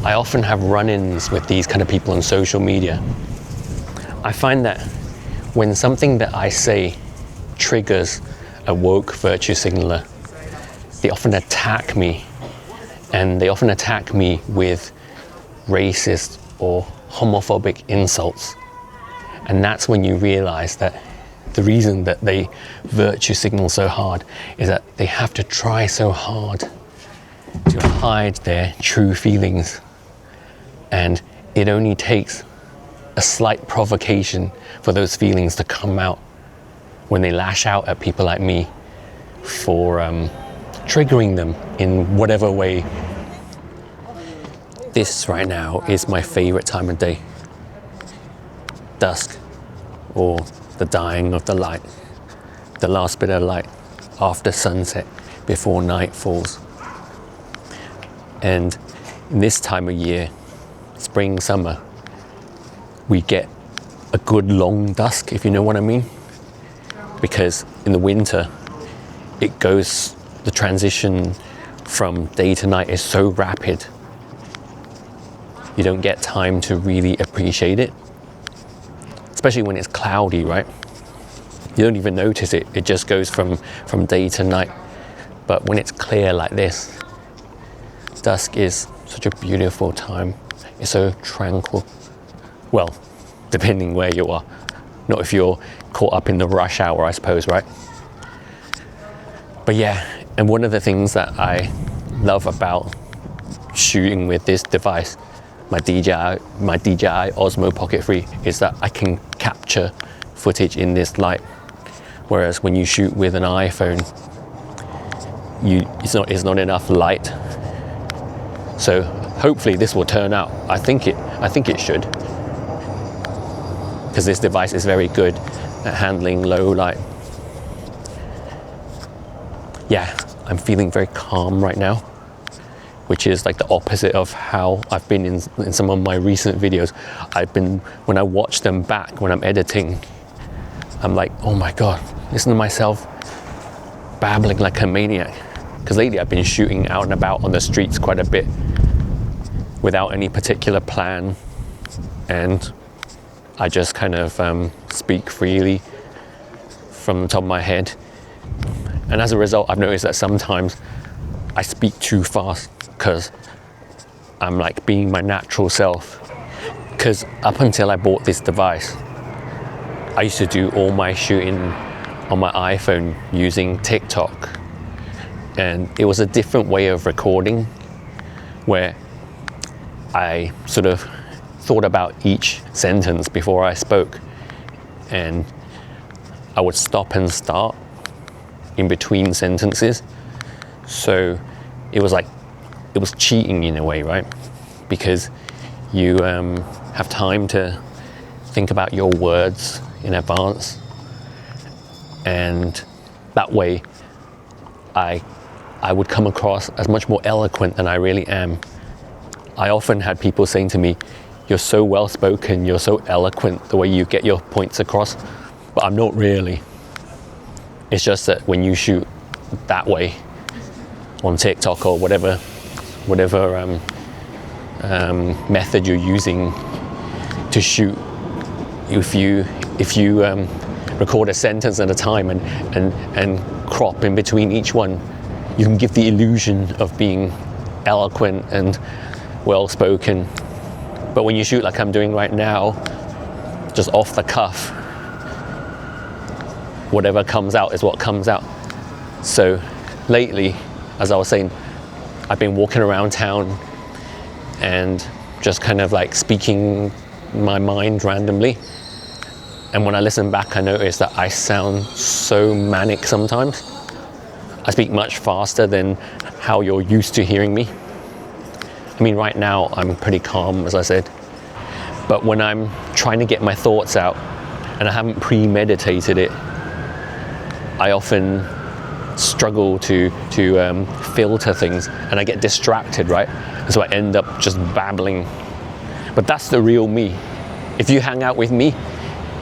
I often have run-ins with these kind of people on social media. I find that when something that I say triggers a woke virtue signaler, they often attack me, and they often attack me with racist or homophobic insults. And that's when you realize that the reason that they virtue signal so hard is that they have to try so hard to hide their true feelings. And it only takes a slight provocation for those feelings to come out when they lash out at people like me for triggering them in whatever way. This right now is my favorite time of day. Dusk, or the dying of the light, the last bit of light after sunset before night falls. And in this time of year, spring, summer, we get a good long dusk, if you know what I mean. Because in the winter, the transition from day to night is so rapid. You don't get time to really appreciate it. Especially when it's cloudy, right? You don't even notice it. It just goes from day to night. But when it's clear like this, dusk is such a beautiful time. It's so tranquil. Well, depending where you are. Not if you're caught up in the rush hour, I suppose, right? But yeah, and one of the things that I love about shooting with this device, my DJI Osmo Pocket 3, is that I can capture footage in this light. Whereas when you shoot with an iPhone, it's not enough light. So hopefully this will turn out. I think it should, because this device is very good at handling low light. Yeah, I'm feeling very calm right now, which is like the opposite of how I've been in some of my recent videos. When I watch them back, when I'm editing, I'm like, oh my God, listen to myself babbling like a maniac. Because lately I've been shooting out and about on the streets quite a bit without any particular plan. And I just kind of speak freely from the top of my head. And as a result, I've noticed that sometimes I speak too fast because I'm like being my natural self. Because up until I bought this device, I used to do all my shooting on my iPhone using TikTok. And it was a different way of recording where I sort of thought about each sentence before I spoke. And I would stop and start in between sentences. So it was cheating in a way, right? Because you have time to think about your words in advance, and that way I would come across as much more eloquent than I really am. I often had people saying to me, "You're so well spoken, you're so eloquent the way you get your points across," but I'm not really. It's just that when you shoot that way on TikTok or whatever method you're using to shoot, if you record a sentence at a time and crop in between each one, you can give the illusion of being eloquent and well spoken. But when you shoot like I'm doing right now, just off the cuff, whatever comes out is what comes out. So lately, as I was saying, I've been walking around town and just kind of like speaking my mind randomly. And when I listen back, I notice that I sound so manic sometimes. I speak much faster than how you're used to hearing me. I mean, right now I'm pretty calm, as I said. But when I'm trying to get my thoughts out and I haven't premeditated it, I often struggle to filter things, and I get distracted, right? And so I end up just babbling. But that's the real me. If you hang out with me,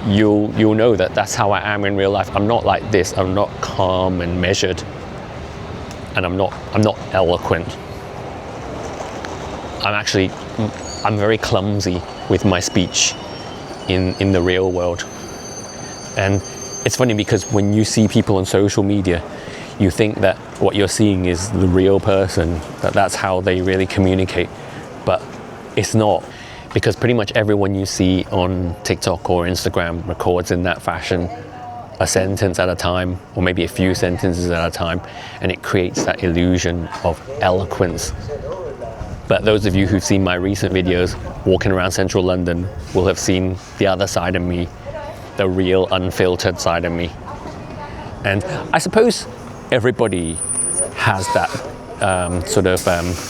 you'll know that that's how I am in real life. I'm not like this. I'm not calm and measured, and I'm not eloquent. I'm very clumsy with my speech in the real world. And it's funny because when you see people on social media, you think that what you're seeing is the real person, that's how they really communicate. But it's not, because pretty much everyone you see on TikTok or Instagram records in that fashion, a sentence at a time, or maybe a few sentences at a time, and it creates that illusion of eloquence. But those of you who've seen my recent videos walking around central London will have seen the other side of me, the real unfiltered side of me. And I suppose everybody has that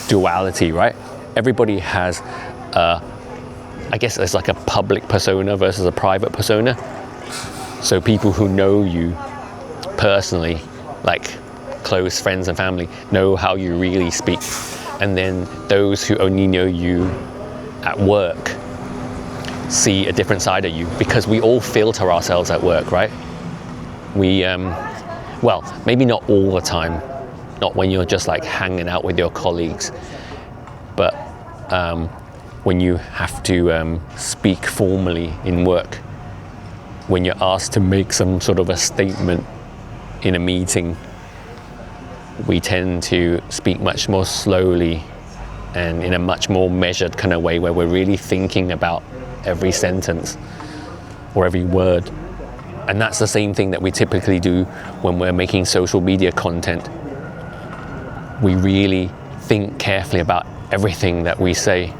duality, right? Everybody has, I guess it's like a public persona versus a private persona. So people who know you personally, like close friends and family, know how you really speak. And then those who only know you at work see a different side of you, because we all filter ourselves at work, right? We, well, maybe not all the time, not when you're just like hanging out with your colleagues, but when you have to speak formally in work, when you're asked to make some sort of a statement in a meeting, we tend to speak much more slowly and in a much more measured kind of way, where we're really thinking about every sentence or every word. And that's the same thing that we typically do when we're making social media content. We really think carefully about everything that we say.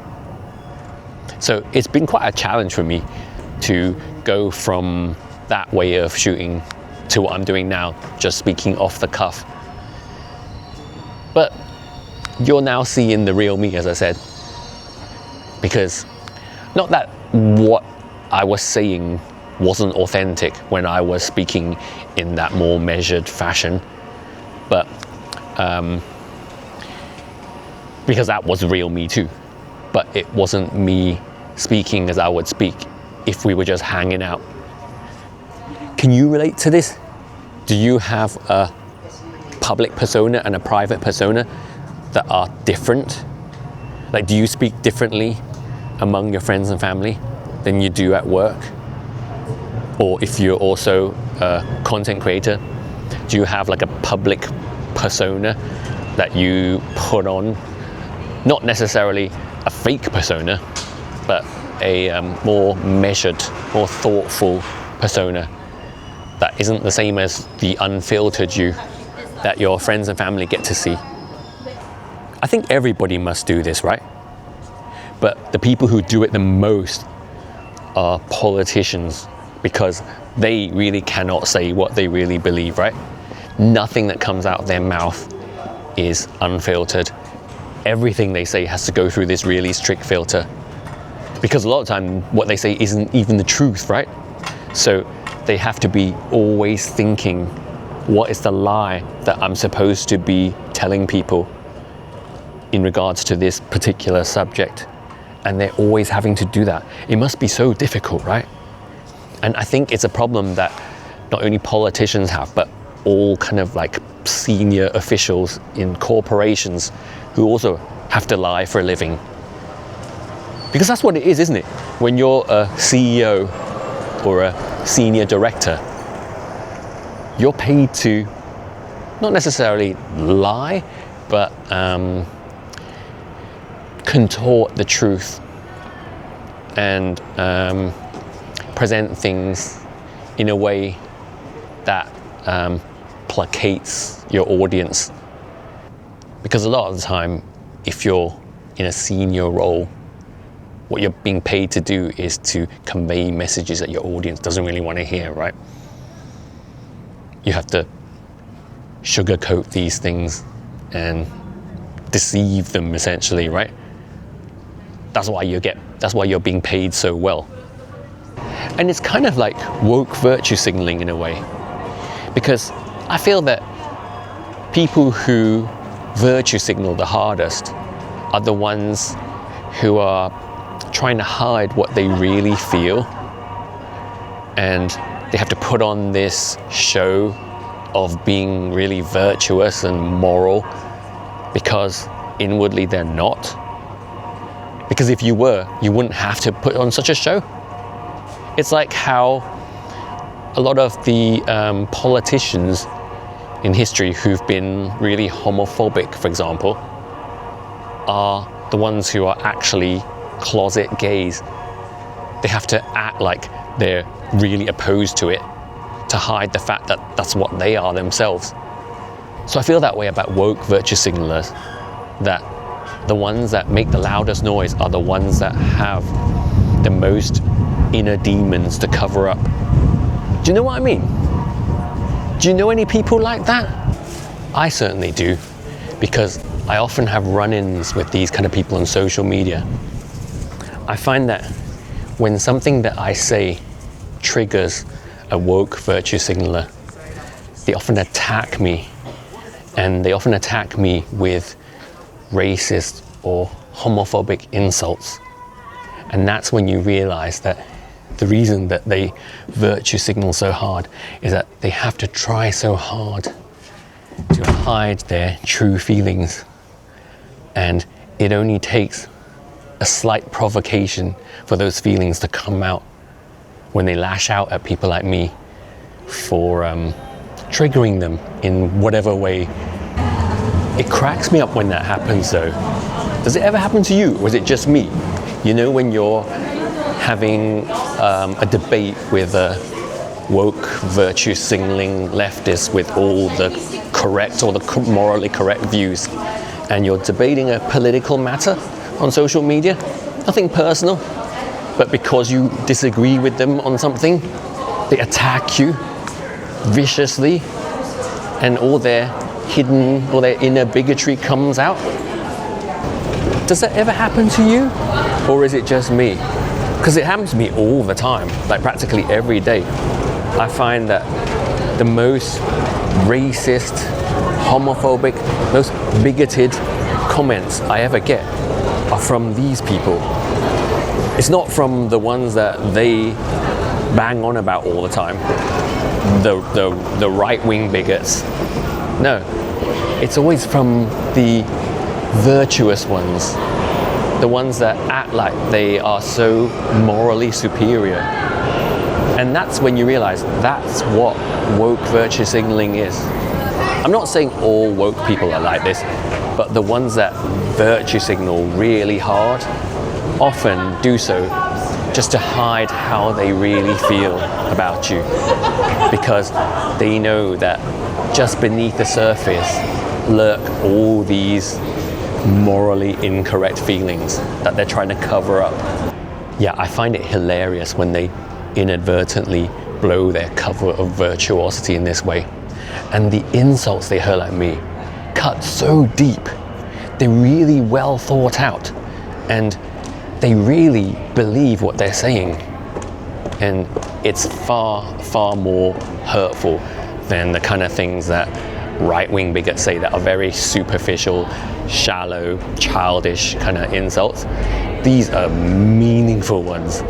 So it's been quite a challenge for me to go from that way of shooting to what I'm doing now, just speaking off the cuff. But you're now seeing the real me, as I said, because not that what I was saying wasn't authentic when I was speaking in that more measured fashion, but because that was real me too. But it wasn't me speaking as I would speak if we were just hanging out. Can you relate to this? Do you have a public persona and a private persona that are different? Like, do you speak differently among your friends and family than you do at work? Or if you're also a content creator, do you have like a public persona that you put on? Not necessarily a fake persona, but a more measured, more thoughtful persona that isn't the same as the unfiltered you that your friends and family get to see. I think everybody must do this, right? But the people who do it the most are politicians, because they really cannot say what they really believe, right? Nothing that comes out of their mouth is unfiltered. Everything they say has to go through this really strict filter, because a lot of time what they say isn't even the truth, right? So they have to be always thinking, what is the lie that I'm supposed to be telling people in regards to this particular subject? And they're always having to do that. It must be so difficult, right? And I think it's a problem that not only politicians have, but all kind of like senior officials in corporations who also have to lie for a living. Because that's what it is, isn't it? When you're a CEO or a senior director, you're paid to not necessarily lie, but contort the truth and present things in a way that placates your audience. Because a lot of the time, if you're in a senior role, what you're being paid to do is to convey messages that your audience doesn't really want to hear, right? You have to sugarcoat these things and deceive them, essentially, right? That's why you're being paid so well. And it's kind of like woke virtue signaling in a way, because I feel that people who virtue signal the hardest are the ones who are trying to hide what they really feel, and they have to put on this show of being really virtuous and moral because inwardly they're not. Because if you were, you wouldn't have to put on such a show. It's like how a lot of the politicians in history who've been really homophobic, for example, are the ones who are actually closet gays. They have to act like they're really opposed to it to hide the fact that that's what they are themselves. So I feel that way about woke virtue signalers, that the ones that make the loudest noise are the ones that have the most inner demons to cover up. Do you know what I mean? Do you know any people like that? I certainly do, because I often have run-ins with these kind of people on social media. I find that when something that I say triggers a woke virtue signaler, they often attack me, and they often attack me with racist or homophobic insults. And that's when you realize that the reason that they virtue signal so hard is that they have to try so hard to hide their true feelings. And it only takes a slight provocation for those feelings to come out when they lash out at people like me for triggering them in whatever way. It cracks me up when that happens though. Does it ever happen to you, or is it just me? You know, when you're having a debate with a woke virtue signaling leftist with all the correct or the morally correct views, and you're debating a political matter on social media, nothing personal, but because you disagree with them on something, they attack you viciously, and all their hidden or their inner bigotry comes out. Does that ever happen to you, or is it just me? Because it happens to me all the time, like practically every day. I find that the most racist, homophobic, most bigoted comments I ever get are from these people. It's not from the ones that they bang on about all the time, the right-wing bigots. No, it's always from the virtuous ones, the ones that act like they are so morally superior. And that's when you realize that's what woke virtue signaling is. I'm not saying all woke people are like this, but the ones that virtue signal really hard often do so just to hide how they really feel about you, because they know that just beneath the surface lurk all these morally incorrect feelings that they're trying to cover up. Yeah, I find it hilarious when they inadvertently blow their cover of virtuosity in this way. And the insults they hurl at me cut so deep. They're really well thought out, and they really believe what they're saying. And it's far, far more hurtful than the kind of things that right-wing bigots say that are very superficial, shallow, childish kind of insults. These are meaningful ones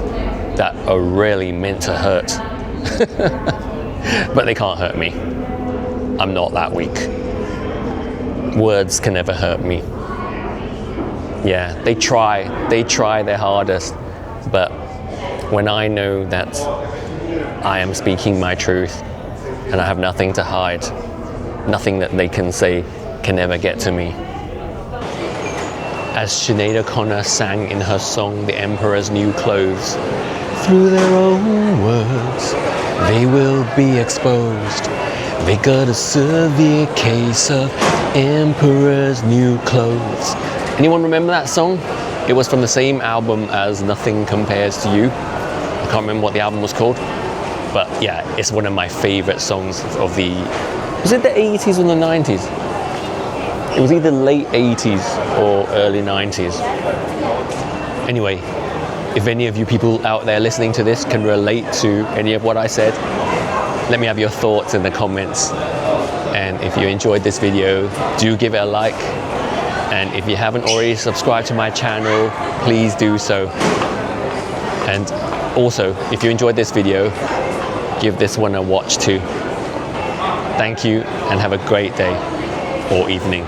that are really meant to hurt. But they can't hurt me. I'm not that weak. Words can never hurt me. Yeah, they try their hardest, but when I know that I am speaking my truth and I have nothing to hide, nothing that they can say can ever get to me. As Sinead O'Connor sang in her song The Emperor's New Clothes, through their own words they will be exposed. They got a severe case of Emperor's New Clothes. Anyone remember that song? It was from the same album as Nothing Compares to You. I can't remember what the album was called, but yeah, it's one of my favorite songs of the, was it the 80s or the 90s? It was either late 80s or early 90s. Anyway, if any of you people out there listening to this can relate to any of what I said, let me have your thoughts in the comments. And if you enjoyed this video, do give it a like. And if you haven't already subscribed to my channel, please do so. And also, if you enjoyed this video, give this one a watch too. Thank you, and have a great day or evening.